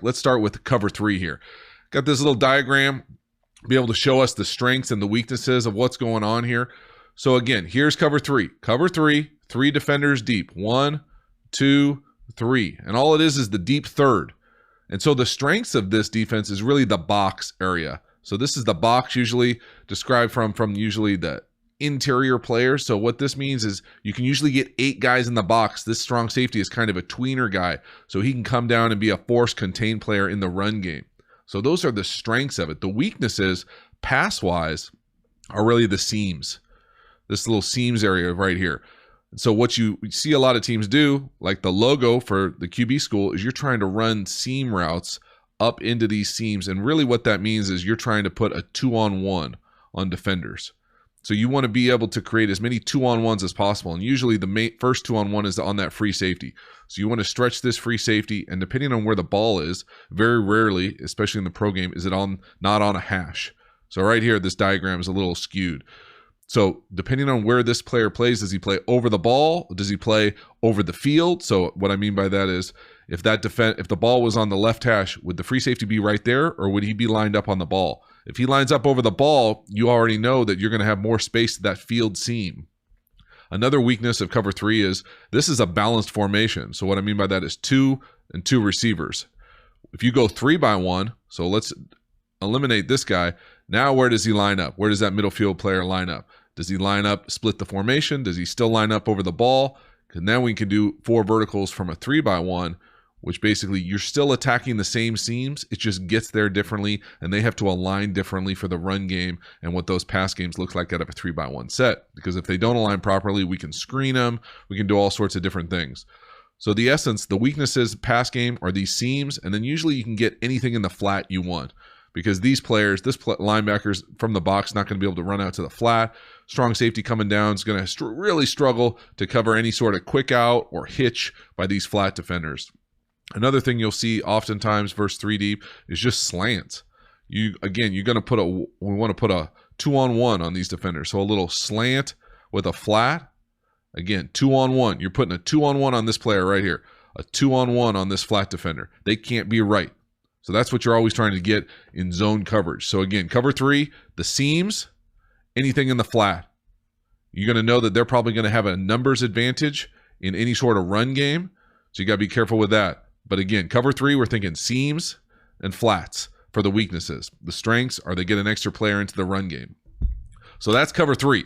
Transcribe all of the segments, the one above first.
Let's start with cover 3 here. Got this little diagram, be able to show us the strengths and the weaknesses of what's going on here. So again, here's cover 3. Cover 3, 3 defenders deep. 1, 2, 3. And all it is the deep third. And so the strengths of this defense is really the box area. So this is the box usually described from usually the interior players. So what this means is you can usually get 8 guys in the box. This strong safety is kind of a tweener guy. So he can come down and be a force contained player in the run game. So those are the strengths of it. The weaknesses, pass-wise, are really the seams. This little seams area right here. So what you see a lot of teams do, like the logo for the QB school, is you're trying to run seam routes up into these seams. And really what that means is you're trying to put a 2-on-1 on defenders. So you want to be able to create as many 2-on-1s as possible. And usually the first 2-on-1 is on that free safety. So you want to stretch this free safety. And depending on where the ball is, very rarely, especially in the pro game, is it not on a hash. So right here, this diagram is a little skewed. So depending on where this player plays, does he play over the ball? Does he play over the field? So what I mean by that is if the ball was on the left hash, would the free safety be right there, or would he be lined up on the ball? If he lines up over the ball, you already know that you're going to have more space to that field seam. Another weakness of cover 3 is this is a balanced formation. So what I mean by that is 2 and 2 receivers. If you go 3-by-1, so let's eliminate this guy. Now where does he line up? Where does that middle field player line up? Does he line up, split the formation? Does he still line up over the ball? Because now we can do 4 verticals from a 3-by-1, which basically you're still attacking the same seams. It just gets there differently, and they have to align differently for the run game and what those pass games look like out of a 3-by-1 set. Because if they don't align properly, we can screen them. We can do all sorts of different things. So the essence, the weaknesses pass game are these seams, and then usually you can get anything in the flat you want. Because these players, linebackers from the box, not going to be able to run out to the flat. Strong safety coming down is going to really struggle to cover any sort of quick out or hitch by these flat defenders. Another thing you'll see oftentimes versus 3 deep is just slants. You're going to we want to put a 2-on-1 on these defenders. So a little slant with a flat. Again, 2-on-1. You're putting a 2-on-1 on this player right here. A 2-on-1 on this flat defender. They can't be right. So that's what you're always trying to get in zone coverage. So again, cover 3, the seams, anything in the flat. You're going to know that they're probably going to have a numbers advantage in any sort of run game. So you got to be careful with that. But again, cover 3, we're thinking seams and flats for the weaknesses. The strengths are they get an extra player into the run game. So that's cover 3.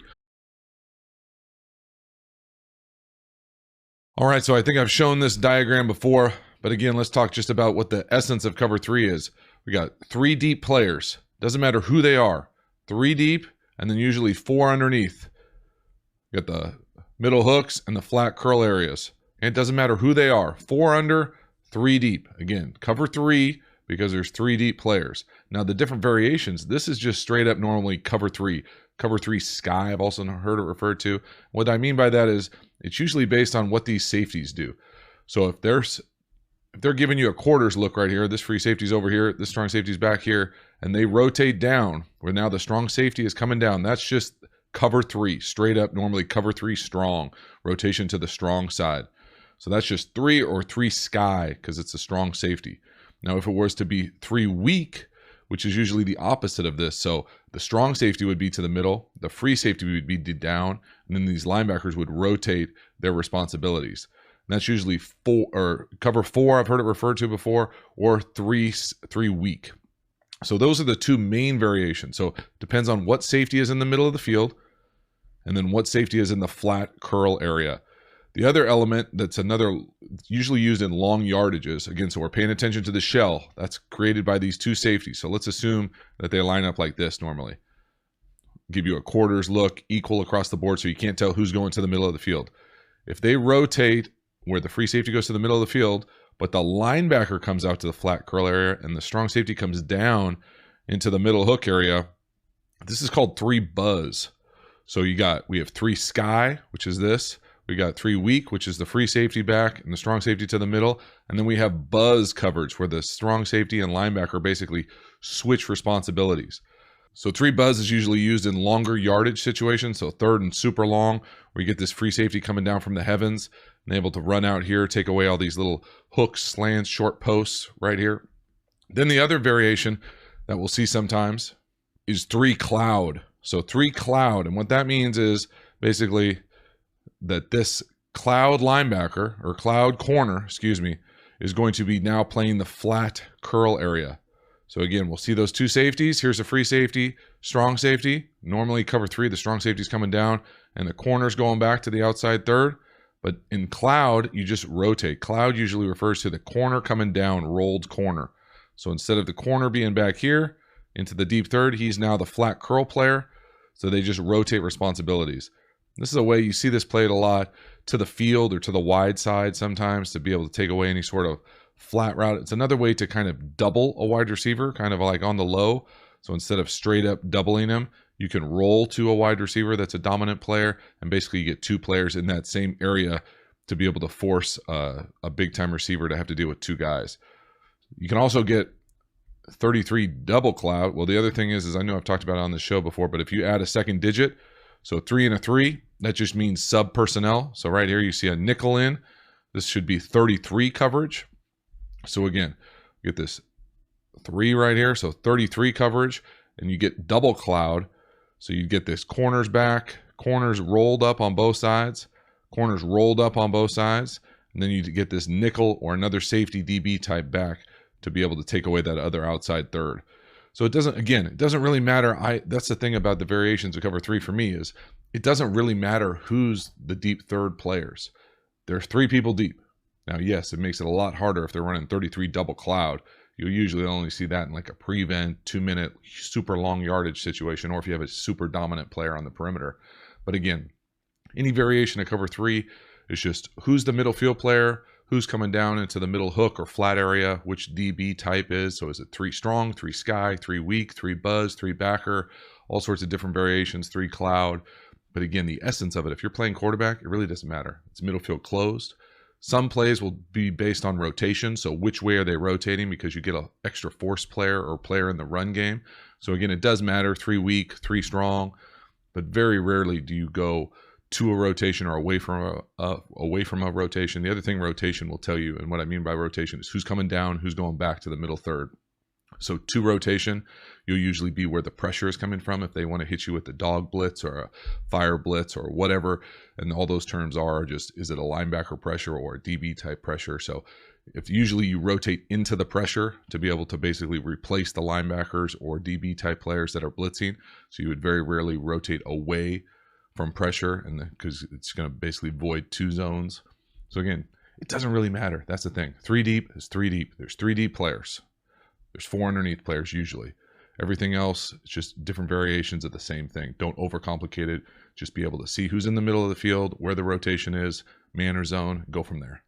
All right, so I think I've shown this diagram before. But again, let's talk just about what the essence of cover 3 is. We got 3 deep players. Doesn't matter who they are. 3 deep, and then usually 4 underneath. We got the middle hooks and the flat curl areas. And it doesn't matter who they are. 4 under, 3 deep. Again, cover 3 because there's 3 deep players. Now the different variations, this is just straight up normally cover 3. Cover 3 sky, I've also heard it referred to. What I mean by that is it's usually based on what these safeties do. So if they're giving you a quarters look right here, this free safety's over here, this strong safety's back here, and they rotate down, where now the strong safety is coming down. That's just cover 3, straight up, normally cover 3 strong, rotation to the strong side. So that's just 3 or 3 sky, because it's a strong safety. Now, if it was to be 3 weak, which is usually the opposite of this, so the strong safety would be to the middle, the free safety would be down, and then these linebackers would rotate their responsibilities. And that's usually 4 or cover 4, I've heard it referred to before, or 3 weak. So those are the 2 main variations. So it depends on what safety is in the middle of the field and then what safety is in the flat curl area. The other element that's usually used in long yardages, again, so we're paying attention to the shell that's created by these 2 safeties. So let's assume that they line up like this normally. Give you a quarters look, equal across the board, so you can't tell who's going to the middle of the field. If they rotate where the free safety goes to the middle of the field, but the linebacker comes out to the flat curl area and the strong safety comes down into the middle hook area, this is called 3 buzz. So we have 3 sky, which is this. We got 3 weak, which is the free safety back and the strong safety to the middle. And then we have buzz coverage where the strong safety and linebacker basically switch responsibilities. So 3 buzz is usually used in longer yardage situations. So 3rd and super long, where you get this free safety coming down from the heavens and able to run out here, take away all these little hooks, slants, short posts right here. Then the other variation that we'll see sometimes is 3 cloud. So 3 cloud, and what that means is basically that this cloud linebacker or cloud corner, excuse me, is going to be now playing the flat curl area. So again, we'll see those 2 safeties. Here's a free safety, strong safety. Normally cover 3, the strong safety's coming down and the corner's going back to the outside third. But in cloud, you just rotate. Cloud usually refers to the corner coming down, rolled corner. So instead of the corner being back here into the deep third, he's now the flat curl player. So they just rotate responsibilities. This is a way you see this played a lot to the field or to the wide side sometimes to be able to take away any sort of flat route. It's another way to kind of double a wide receiver, kind of like on the low. So instead of straight up doubling him, you can roll to a wide receiver that's a dominant player, and basically you get 2 players in that same area to be able to force a big-time receiver to have to deal with 2 guys. You can also get 33 double cloud. Well, the other thing is I know I've talked about it on the show before, but if you add a second digit, so 3 and a 3, that just means sub personnel. So right here you see a nickel in. This should be 33 coverage. So again, get this 3 right here, so 33 coverage, and you get double cloud. So you get this corners back, corners rolled up on both sides, corners rolled up on both sides, and then you get this nickel or another safety DB type back to be able to take away that other outside third. So it doesn't really matter. That's the thing about the variations of cover 3 for me is it doesn't really matter who's the deep third players. There's 3 people deep. Now, yes, it makes it a lot harder if they're running 33 double cloud. You'll usually only see that in like a prevent 2-minute super long yardage situation, or if you have a super dominant player on the perimeter. But again, any variation of cover 3 is just who's the middle field player, who's coming down into the middle hook or flat area, which DB type is. So is it 3 strong, 3 sky, 3 weak, 3 buzz, 3 backer, all sorts of different variations, 3 cloud. But again, the essence of it, if you're playing quarterback, it really doesn't matter. It's middle field closed. Some plays will be based on rotation. So which way are they rotating? Because you get an extra force player or player in the run game. So again, it does matter, 3 weak, 3 strong, but very rarely do you go to a rotation or away from a rotation. The other thing rotation will tell you, and what I mean by rotation is who's coming down, who's going back to the middle third. So to rotation, you'll usually be where the pressure is coming from if they want to hit you with the dog blitz or a fire blitz or whatever. And all those terms are just, is it a linebacker pressure or a DB type pressure? So if usually you rotate into the pressure to be able to basically replace the linebackers or DB type players that are blitzing. So you would very rarely rotate away from pressure, and because it's going to basically void 2 zones. So again, it doesn't really matter. That's the thing. 3 deep is 3 deep. There's 3 deep players. There's 4 underneath players usually. Everything else is just different variations of the same thing. Don't overcomplicate it. Just be able to see who's in the middle of the field, where the rotation is, man or zone, go from there.